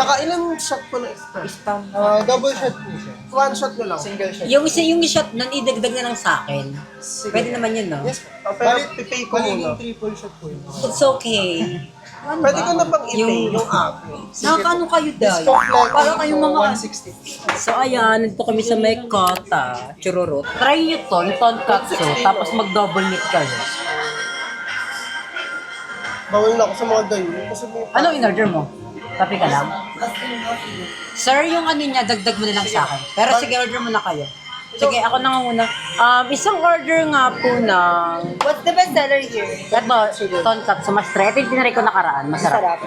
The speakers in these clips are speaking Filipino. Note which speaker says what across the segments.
Speaker 1: Tsaka ilang shot po na espresso?
Speaker 2: Double shot po siya.
Speaker 1: One shot na lang.
Speaker 2: Single shot.
Speaker 3: Yung shot nun, idagdag na lang sa akin.
Speaker 1: Sige.
Speaker 3: Pwede naman yun, no?
Speaker 1: Yes, pero pipay ko muna.
Speaker 2: Triple shot po yun.
Speaker 3: It's okay. Ano
Speaker 1: Pwede
Speaker 3: ba?
Speaker 1: ko na pang ipay yung akin.
Speaker 3: Nakakaano kayo dahil?
Speaker 2: Discount
Speaker 3: Para kayong mga...
Speaker 2: 160.
Speaker 3: So ayan, nandito kami sa may kota, chururut. Try nyo to, yung tonkatsu, tapos mag-double meat kayo.
Speaker 1: Bawal na ako sa mga ganyan. Kasi may...
Speaker 3: Ano in-order mo? Kape ka lang? Sir, yung ano niya, dagdag mo na lang sa akin. Pero sige, order mo na kayo. Sige, ako na nga muna. Isang order nga po ng...
Speaker 4: What's the best seller here?
Speaker 3: Ito, tonkatsu, mas try. Ito yung tinry ko nakaraan, masarap.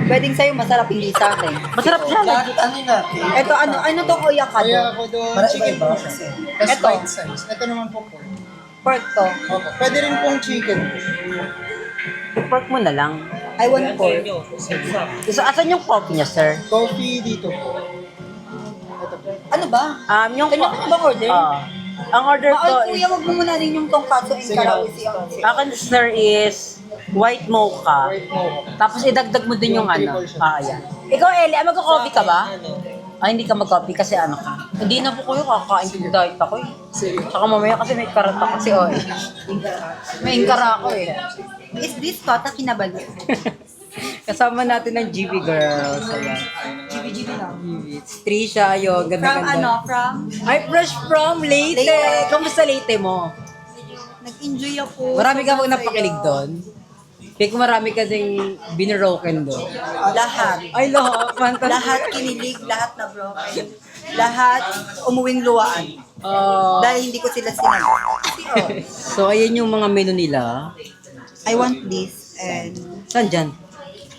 Speaker 4: Pwedeng sa'yo masarap, hindi sa akin.
Speaker 3: Masarap siya.
Speaker 2: Ano natin?
Speaker 4: Ito, ano tong oyakado?
Speaker 2: Kaya ako doon, chicken po kasi. Tapos
Speaker 4: Ito.
Speaker 2: bite size. Ito naman po pork.
Speaker 4: Pork to.
Speaker 2: Opo. Pwede rin pong chicken.
Speaker 3: Pork mo na lang.
Speaker 4: I want pork.
Speaker 3: So, asan yung coffee niya, sir?
Speaker 2: Coffee dito po.
Speaker 4: Ano ba?
Speaker 3: Yung
Speaker 4: Kanya ka na bang order?
Speaker 3: ang order ko
Speaker 4: Ay, kuya, wag mo muna rin yung tonkatsu and karaoke.
Speaker 3: akin, sir, is white mocha.
Speaker 2: Right mo.
Speaker 3: Tapos idagdag mo din yung ano. Ayan. Ikaw, Eli, mag-coffee ka ba? Ay, hindi ka mag-coffee kasi ano ka. Hindi na po kayo kakain ko diet ako eh. Tsaka mamaya kasi may karat ako kasi oh eh. May ingkara ako eh.
Speaker 4: Is this Tota Kinabalu?
Speaker 3: Kasama natin ng GB girls. Ayan.
Speaker 4: GB lang.
Speaker 3: Trisha, yun.
Speaker 4: From
Speaker 3: Ganda-ganda.
Speaker 4: From?
Speaker 3: Ay, fresh from Leyte.
Speaker 4: Leyte.
Speaker 3: Kamusta Leyte mo?
Speaker 4: Nag-enjoy ako.
Speaker 3: Marami ka
Speaker 4: Sobrang
Speaker 3: bang napakilig
Speaker 4: saya.
Speaker 3: doon? Kaya kung marami ka ding biniroken doon.
Speaker 4: Lahat.
Speaker 3: Ay, lahat. Fantastic.
Speaker 4: Lahat kinilig, lahat na broken. Lahat umuwing luwaan. Dahil hindi ko sila sinabi.
Speaker 3: So, ayan yung mga menu nila.
Speaker 4: I want this and
Speaker 3: Saan dyan?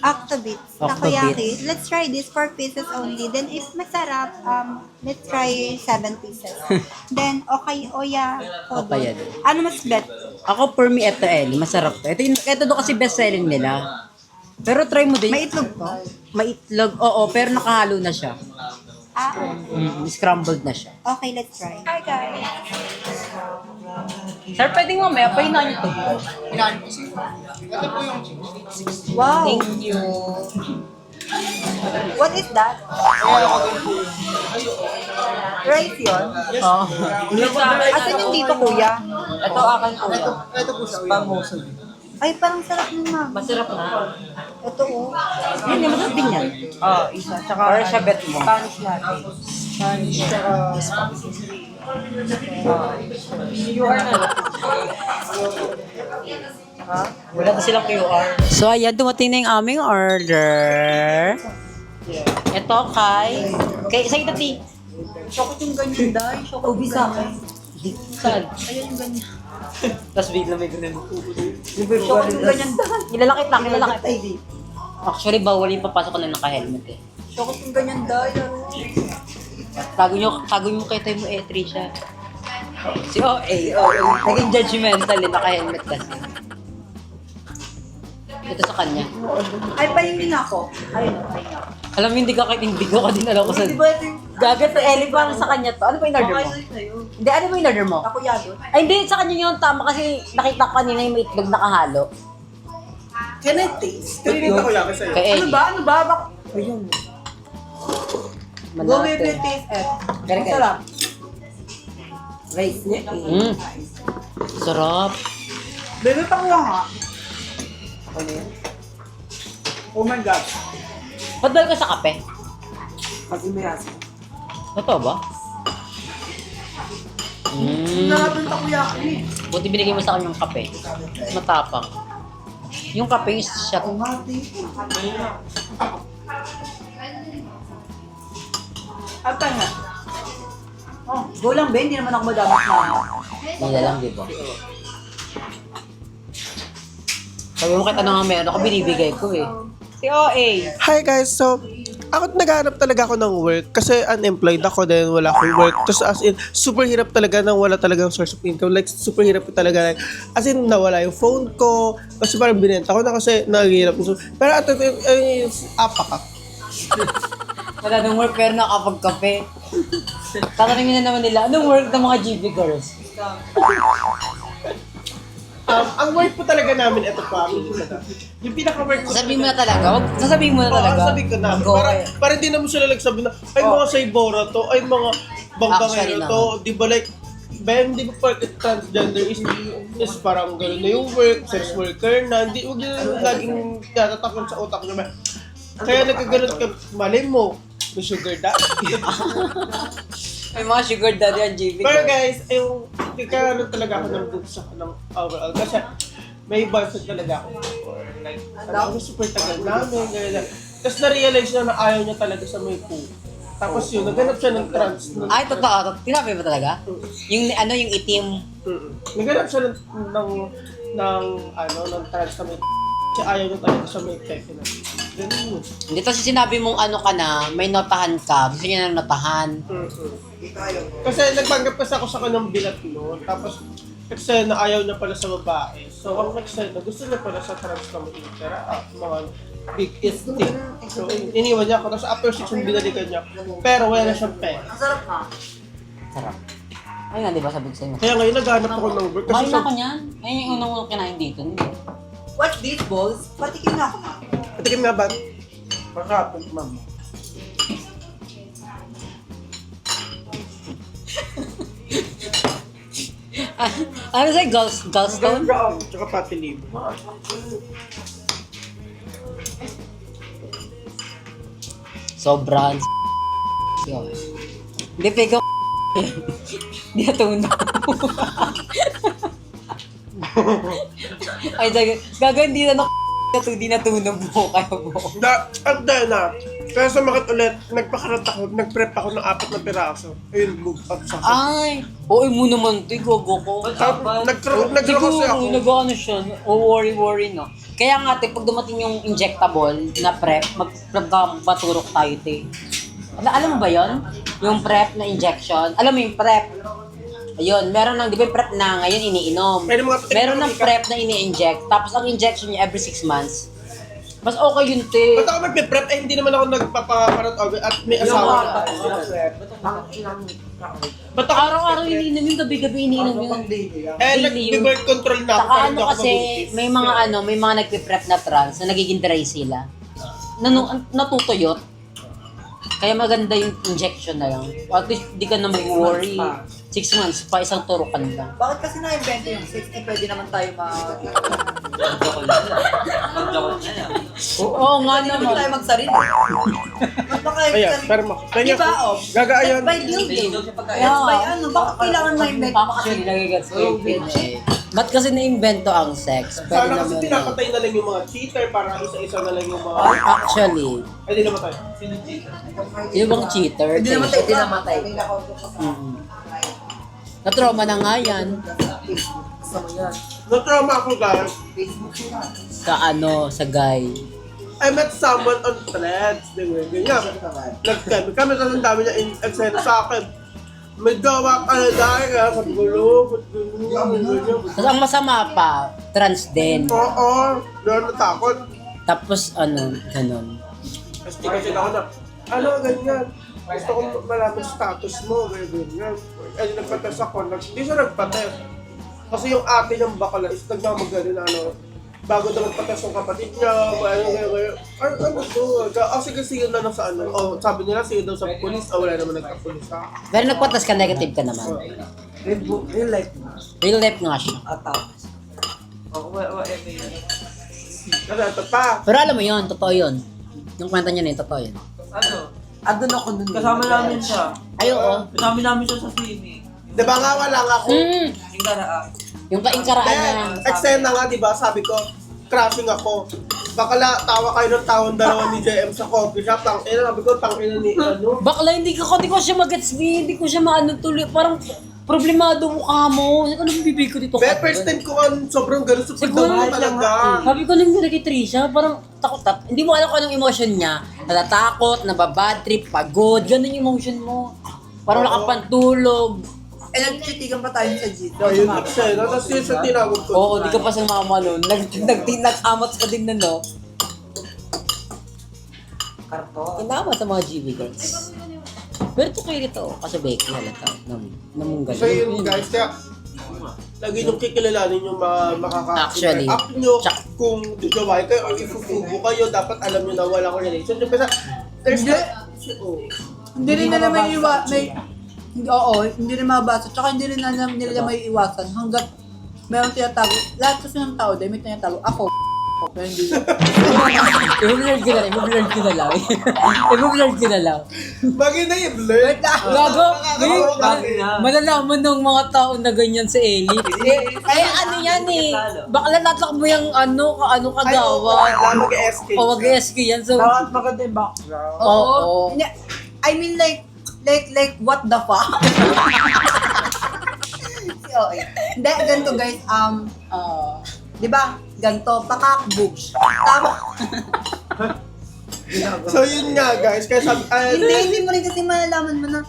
Speaker 4: Octobits,
Speaker 3: Octobits.
Speaker 4: takoyaki. Let's try this 4 pieces only. Then if masarap, let's try 7 pieces. Then okay, oya, kodo.
Speaker 3: Okaya.
Speaker 4: Ano mas bet?
Speaker 3: Ako, for me, ito, Ellie. Masarap to. Ito doon kasi best-selling nila. Pero try mo din.
Speaker 4: May itlog to?
Speaker 3: May itlog. Oo, pero nakahalo na siya. Scrambled na siya.
Speaker 4: Okay, let's try. Hi guys.
Speaker 3: Sir, pwedeng mamaya, pahinaan niyo to.
Speaker 2: Inaano po siya. Ito po yung chicken.
Speaker 4: Wow.
Speaker 3: Thank you.
Speaker 4: What is that?
Speaker 2: Kaya ako doon po.
Speaker 4: Rice yun?
Speaker 3: Oh.
Speaker 4: Asan yung dito kuya?
Speaker 3: Ito akin po.
Speaker 2: Ito po siya. Pamoso.
Speaker 4: Ay, parang sarap ng mama.
Speaker 3: Masarap na.
Speaker 4: Ito oh.
Speaker 3: Hindi, masarap din yan.
Speaker 4: Isa. Tsaka
Speaker 3: Para siya bet mo.
Speaker 4: Spanish latte.
Speaker 2: Spanish, tsaka spicy.
Speaker 3: QR na. Wala pa silang QR. So, ayan, dumating na yung aming order. Ito kay sa itati.
Speaker 4: Shokot yung ganyan dahil. Shokot
Speaker 3: Ubi sa akin. Saan?
Speaker 4: Ayan yung ganyan.
Speaker 3: Tapos bigla may ganun.
Speaker 4: Shokot yung ganyan dahil.
Speaker 3: Nilalakit lang, nilalakit. Actually, bawal yung papasok na naka-helmet eh.
Speaker 4: Shokot yung ganyan dahil.
Speaker 3: Tago nyo kay tayo mo Trisha. Si OA, naging judgmental eh, naka-helmet kasi. Ito sa kanya.
Speaker 4: Ay, pahingin ako. Ayun.
Speaker 3: Alam mo, hindi ko ka din alam ko sa... Gagat, Ellie, parang sa kanya to. Ano pa yung order mo? Hindi, ano ba yung order mo?
Speaker 4: Ako yado.
Speaker 3: Ay, hindi, sa kanya yung tama kasi nakita ko kanina yung may itlog nakahalo.
Speaker 4: Can I taste?
Speaker 1: Kanina ko lang sa'yo.
Speaker 3: Kay Ellie.
Speaker 4: Ano ba? Ayun. Go with the taste it.
Speaker 3: Kaya, kaya.
Speaker 4: Sarap. Rice niya.
Speaker 3: Sarap.
Speaker 4: Bebe pa kuha nga. Oh my God.
Speaker 3: Ba't dahil ka sa kape?
Speaker 4: Pag-imayas.
Speaker 3: Totoo ba?
Speaker 4: Sarap yung takoyaki.
Speaker 3: Buti binigay mo sa akin yung kape. Matapang. Yung kape is shot.
Speaker 4: Apa nga? Oh, go lang, Ben. Hindi naman ako madamot na.
Speaker 3: Nila lang, di ba? Sabi mo kita nga meron ako, binibigay ko eh. Si OA.
Speaker 1: Hi guys, so ako naghahanap talaga ako ng work kasi unemployed ako din, wala akong work. Tapos as in, super hirap talaga nang wala talagang source of income. Like, super hirap talaga. As in, nawala yung phone ko. Kasi parang binenta ko na kasi naghihirap. Pero ito yung apak.
Speaker 3: Wala nang work pero nakapagkape. Tatanungin na naman nila, anong work ng mga GB girls?
Speaker 1: Ang work po talaga namin, ito pa, yung pinaka-work ko.
Speaker 3: Sasabihin mo na talaga? Sasabihin mo na talaga?
Speaker 1: Oo, sabihin ko na.
Speaker 3: Go,
Speaker 1: Para hindi naman sila nagsabi na, ay mga Saybora to, ay mga
Speaker 3: Actually
Speaker 1: bangbangero to. Di ba like, Ben, di ba part transgender is parang gano'n na yung work, sex worker na, hindi, huwag yun laging tatatakon sa utak naman. Kaya nagkaganon ka, malay mo, may sugar daddy.
Speaker 3: May mga sugar daddy ang GB.
Speaker 1: Pero guys, yung kaya talaga ako ng group sa ng overall kasi may boyfriend talaga ako before. Like, ano, super tagal namin, ganyan. Tapos na-realize na ayaw niya talaga sa may poo. Tapos yun, naghanap siya ng trans.
Speaker 3: Ay, totoo. Tinabi ba talaga? Yung ano, yung itim.
Speaker 1: Naghanap siya ng trans na may kasi ayaw niya talaga sa may pepe na. Ganun yun.
Speaker 3: Hindi, tapos sinabi mong ano ka na, may notahan ka. Gusto niya ng notahan.
Speaker 1: Kasi nagpanggap kasi ako sa kanyang bilat noon. Tapos, kasi na ayaw niya pala sa babae. So, ang next na gusto niya pala sa trans na may mga big stick. So, iniwan niya ako. Tapos after 6 yung binalikan niya. Pero wala na siyang pera.
Speaker 3: Sarap. Ayun nga, di ba sabi ko sa'yo?
Speaker 1: Kaya ngayon naghanap ako ng work.
Speaker 3: Kumain ako niyan. Ayun yung unang-unang kinain dito.
Speaker 5: What's this, balls?
Speaker 4: Patikin na ako.
Speaker 1: Patikim nga ba? Pakapag, ma'am.
Speaker 3: Ano sa'yo? Gallstone?
Speaker 1: Tsaka pati libo.
Speaker 3: Sobrang yun. Hindi, pega Hindi natunaw. Ay, gagawin di na di natunaw mo kayo mo.
Speaker 1: At dahil na, kaya sa makit ulit, nagpakarat ako, nag-prep ako ng 4 na piraso. Ayun, move up sa akin.
Speaker 3: Ay, oo mo naman, gogo ko.
Speaker 1: Nag-draw kasi ako.
Speaker 3: Siguro, nag-ano siya, worry, no? Kaya nga, pag dumating yung injectable na prep, magbaturok tayo, te. Alam mo ba yon? Yung prep na injection? Alam mo yung prep? Ayun, meron ng, di ba yung prep na ngayon iniinom? Meron ng prep na ini-inject, tapos ang injection niya every 6 months. Mas okay yun, te.
Speaker 1: Ba't ako mag-prep? Eh, hindi naman ako nagpapaparot at may asawa na. Ba't ako
Speaker 3: Araw-araw iniinom yung gabi-gabi iniinom yung
Speaker 1: nag-birth control na ako.
Speaker 3: Saka
Speaker 1: para
Speaker 3: ano
Speaker 1: hindi ako
Speaker 3: kasi,
Speaker 1: mabuntis.
Speaker 3: may mga nagpe-prep na trans na nagiging dry sila. Natutuyot. Kaya maganda yung injection na lang. At least di ka na mag-worry. 6 months pa, isang turukan lang.
Speaker 5: Bakit kasi na-invento yung 6 eh, pwede naman tayo
Speaker 3: Oo nga
Speaker 5: Pwede naman
Speaker 3: naman.
Speaker 5: tayo magsarili. Mas baka
Speaker 1: Ayan, pero
Speaker 5: Di ba, oh?
Speaker 1: Gagaayan.
Speaker 5: That's by building. That's by ano, bakit kailangan ma-invento?
Speaker 3: Actually, nagigets ko yung Ba't kasi na-invento ang sex? Pwede
Speaker 1: Sana kasi
Speaker 3: naman.
Speaker 1: pinapatay na lang yung mga cheater para isa-isa na lang yung mga...
Speaker 3: Actually,
Speaker 1: Ay, di naman tayo.
Speaker 3: yung bang cheater?
Speaker 5: Hindi namatay, hindi namatay.
Speaker 3: Na-trauma na nga yan.
Speaker 1: Na-trauma ako guys.
Speaker 3: Sa ano, sa guy.
Speaker 1: I met someone on threads. Ganyan. Kami kasi ang dami niya in-excited sa akin. May gawa ka na dahil ha. Sabi ko, ba't ganyan?
Speaker 3: Tapos ang masama pa, trans din.
Speaker 1: Oo, doon natakot.
Speaker 3: Tapos ano, ganun.
Speaker 1: Tapos di kasi ako na, ano ganyan? Gusto ko malaman status mo, ganyan. Ay, nagpates ako. Hindi siya nagpates. Kasi yung ate niyang bakala is nagmamagano na ano, bago na magpates yung kapatid niya, ano to? Sige na lang sa ano. Oh, sabi nila sige daw sa police, wala naman nagka-police ha.
Speaker 3: Pero nagpatas ka, negative ka naman.
Speaker 5: Real life na.
Speaker 3: Real life nga siya.
Speaker 5: Tapos. Whatever yun.
Speaker 1: Kasi ito pa.
Speaker 3: Pero alam mo yun, totoo yun. Yung kwenta niya na yun, totoo yun.
Speaker 5: Andun ako nun.
Speaker 2: Kasama namin siya.
Speaker 3: Ay, oo.
Speaker 2: Kasama namin siya sa swimming.
Speaker 1: Di ba nga wala nga ako?
Speaker 2: Yung daraan.
Speaker 3: Yung kaingkaraan na.
Speaker 1: Eksena nga, di ba? Sabi ko, crashing ako. Bakala, tawa kayo ng tawang dalawa ni JM sa coffee shop. Sabi ko, tangina ni ano.
Speaker 3: Bakla, hindi ko siya mag-gets, hindi ko siya maano tuloy. Parang problemado mukha mo. Ano bibig ko dito?
Speaker 1: Be, first time ko sobrang ganun. Super
Speaker 3: Siguro
Speaker 1: daw talaga.
Speaker 3: Sabi ko nung kay Trisha, parang takot. Hindi mo alam kung anong emotion niya. Natatakot, nababad trip, pagod. Ganun yung emotion mo. Parang wala kang pantulog.
Speaker 5: Eh, nagchitigan pa tayo sa G.
Speaker 1: Ayun, eksena. Tapos yun siya tinawag ko.
Speaker 3: Oo, di ka pa sa mama nun. Nag-amats ka din na, no?
Speaker 5: Karto.
Speaker 3: Kinama sa mga GB girls. Pero ito kayo rito, kasi Becky halata. Namunggal.
Speaker 1: So yun guys, kaya lagi niyong kikilalanin yung mga
Speaker 3: Actually.
Speaker 1: makaka-interact nyo. Kung gawain kayo or ifufubo kayo, dapat alam nyo na walang relationship. Kasi there's
Speaker 5: Hindi.
Speaker 1: oh.
Speaker 5: Hindi rin nila may Oo, hindi rin mabasa. Tsaka hindi rin nila may iwasan hanggat mayroong tinatago. Lahat kasi ng tao dahil may tinatago. Ako, pero hindi.
Speaker 3: I-blurred ko na lang. I-blurred ko na lang.
Speaker 1: Bagay na i-blur.
Speaker 3: Gago! Malalaman ng mga tao na ganyan si Ellie. Ay, ano yan eh. Bakla natlak mo yung kagawa.
Speaker 1: Mag-SK.
Speaker 3: O wag-SK yan. So,
Speaker 2: maganda yung background.
Speaker 3: oo.
Speaker 5: Hindi, I mean like what the fuck? Hindi, ganito guys, di ba, ganito, pakakbugs. Tama.
Speaker 1: So yun nga guys, kaya sabi,
Speaker 5: Hindi mo rin kasi malalaman mo na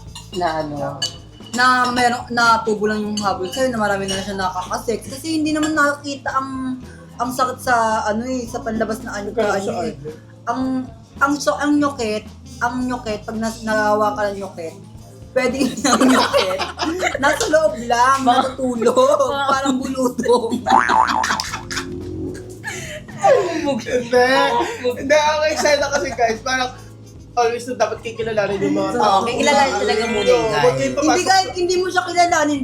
Speaker 3: Na
Speaker 5: meron na tubo lang yung habol sa'yo, na marami na siya nakakasex. Kasi hindi naman nakakita ang sakit sa sa panlabas na ang nyokit, pag nagawa ka ng nyokit, pwede yung nyokit, nasa loob lang, natutulog, parang bulutong.
Speaker 1: Hindi, ako excited kasi guys, parang always na dapat kikilalanin yung mga tao.
Speaker 3: Okay, kilalanin talaga muna yung guy.
Speaker 1: Huwag kayong
Speaker 5: Hindi
Speaker 1: papasok.
Speaker 5: kahit hindi mo siya kilalanin,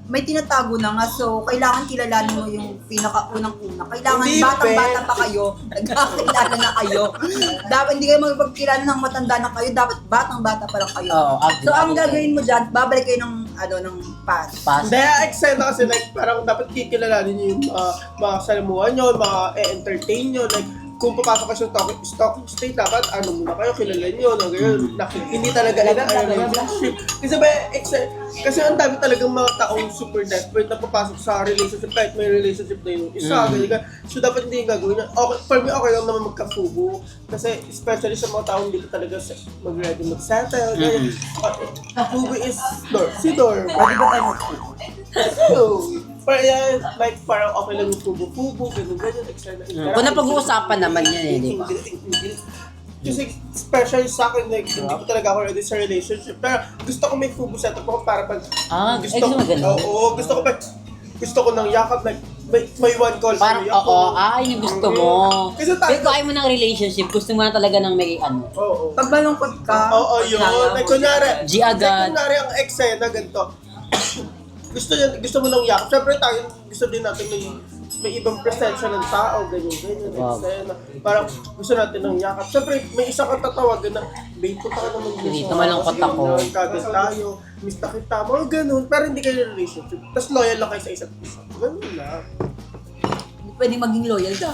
Speaker 5: may tinatago na nga, so kailangan kilalanin mo yung pinakaunang-una. Kailangan
Speaker 1: Hindi,
Speaker 5: batang-bata pa kayo, nagkakilala na kayo. Dapat hindi kayo magpagkilala ng matanda na kayo, dapat batang-bata pa lang kayo.
Speaker 3: Oo,
Speaker 5: So ang gagawin mo dyan, babalik kayo ng pass.
Speaker 3: Pass.
Speaker 1: Hindi, excited kasi like, parang dapat kikilalanin nyo yung mga salamuhan nyo, mga entertain nyo, like, kung papasok ka sa stalking state, dapat ano muna kayo, kilala nyo, na gano'n, hindi talaga relationship. Kasi ba, kasi ang dami talagang mga taong super desperate na papasok sa relationship, kahit may relationship na yung isa, ganyan. So dapat hindi yung gagawin niya. Okay, for me, okay lang naman magka-fubo. Kasi especially sa mga taong hindi ka talaga mag-ready mag-settle, ganyan. Fubo is Dor. Pwede ba tayo mag-fubo? Pero yan, like, parang okay lang yung fubo-fubo, ganyan, external.
Speaker 3: Kung napag-uusapan naman yan eh, di ba?
Speaker 1: Kasi especially sa akin, like, hindi ko talaga ako ready sa relationship. Pero gusto ko may fubo setup ako para pag
Speaker 3: Gusto mo ganun?
Speaker 1: Oo, gusto ko ng yakap, like, may one call
Speaker 3: Parang,
Speaker 1: away ako.
Speaker 3: yun yung gusto mo.
Speaker 1: Kasi tayo-
Speaker 3: Pero ayaw mo ng relationship, gusto mo na talaga ng may
Speaker 1: Oo.
Speaker 5: Pag malungkot ka,
Speaker 1: Oo, yun. Like, kunwari,
Speaker 3: G agad.
Speaker 1: Like, kunwari ang eksena, ganito. gusto mo ng yakap. Siyempre tayo, gusto din natin may ibang presensya ng tao, ganyan,
Speaker 3: Wow.
Speaker 1: eksena. Parang gusto natin ng yakap. Siyempre, may isang katawagan na, babe, punta ka naman dito.
Speaker 3: Dito malungkot ako.
Speaker 1: Kagad tayo, miss na kita, mga ganun. Pero hindi kayo in relationship. Tapos loyal lang kayo sa isa't isa. Ganun lang.
Speaker 5: hindi pwede maging loyal ka.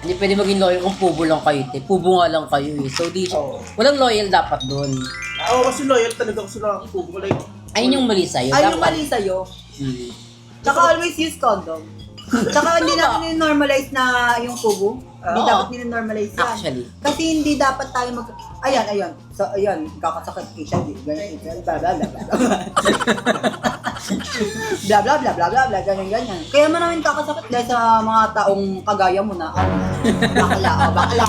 Speaker 3: Hindi pwede maging loyal kung pubo lang kayo, te. Pubo nga lang kayo eh. So, walang loyal dapat doon.
Speaker 1: Ako kasi loyal talaga ako sa nakakubo. Like,
Speaker 3: Ayun yung mali sa'yo.
Speaker 5: Ay, yung
Speaker 3: Dapat.
Speaker 5: mali sa'yo.
Speaker 3: Mm.
Speaker 5: Tsaka always use condom. Tsaka hindi natin normalize na yung kubo. Hindi
Speaker 3: Oo.
Speaker 5: dapat nila-normalize yan.
Speaker 3: Actually.
Speaker 5: Kasi hindi dapat tayo Ayan. So, ayan, kakasakit kita. Ganyan, bla bla bla bla. Bla bla bla bla bla bla, ganyan. Kaya maraming kakasakit dahil sa mga taong kagaya mo na, bakla.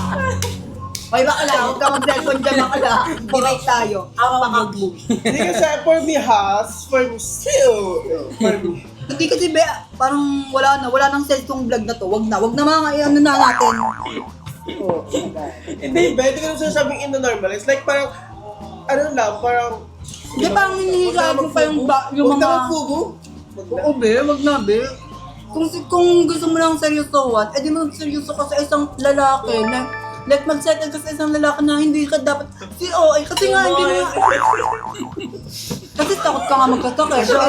Speaker 5: Hoy, bakla, huwag ka mag-cellphone dyan, bakla. Direct tayo. Pakakbo.
Speaker 1: hindi kasi for me for me still. For me.
Speaker 5: Hindi kasi parang wala nang sense tong vlog na to. Wag na mga ano na natin. Oh,
Speaker 1: Hindi ba? Hindi ko na sinasabing in-normalize. Like parang, ano lang, parang...
Speaker 5: Hindi parang hinihigaan ko pa yung
Speaker 1: Huwag
Speaker 5: mga...
Speaker 1: na magfubo.
Speaker 5: Oo, wag na, Kung gusto mo lang seryosohan, edi mag-seryoso ka sa isang lalaki na like mag-settle ka sa isang lalaki na hindi ka dapat kasi nga hindi mo kasi takot ka nga magkasakit. So,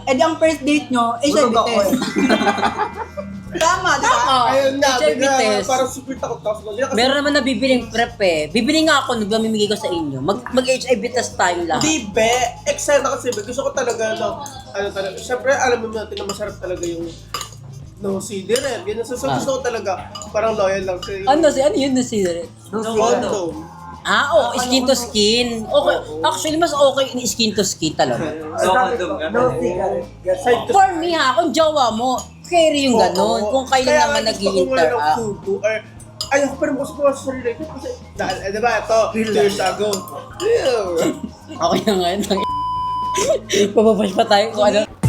Speaker 5: edi ang first date nyo, HIV test. Tama, di ba?
Speaker 1: Ayun nga,
Speaker 3: HIV test.
Speaker 1: parang super takot ako.
Speaker 3: Meron naman na bibiling prep eh. Bibili nga ako, nagmamimigay ko sa inyo. Mag-HIV test tayo lahat.
Speaker 1: Hindi ba? Excited ako kasi gusto ko talaga talaga. Siyempre, alam mo natin na masarap talaga yung no CD rin. Ganyan. So, gusto ko talaga parang loyal lang sa
Speaker 3: Ano yun na sigaret?
Speaker 1: condom.
Speaker 3: Skin to skin. Okay. Actually, mas okay in skin to skin talaga.
Speaker 1: Side to
Speaker 3: For me kung jowa mo, carry yung ganun. Kung kailan naman nag-i-interact.
Speaker 1: Ayoko pa rin gusto ko sa relationship kasi, diba, ito, 2 years ago. Ew.
Speaker 3: Okay na nga yun. Pababash pa tayo kung ano.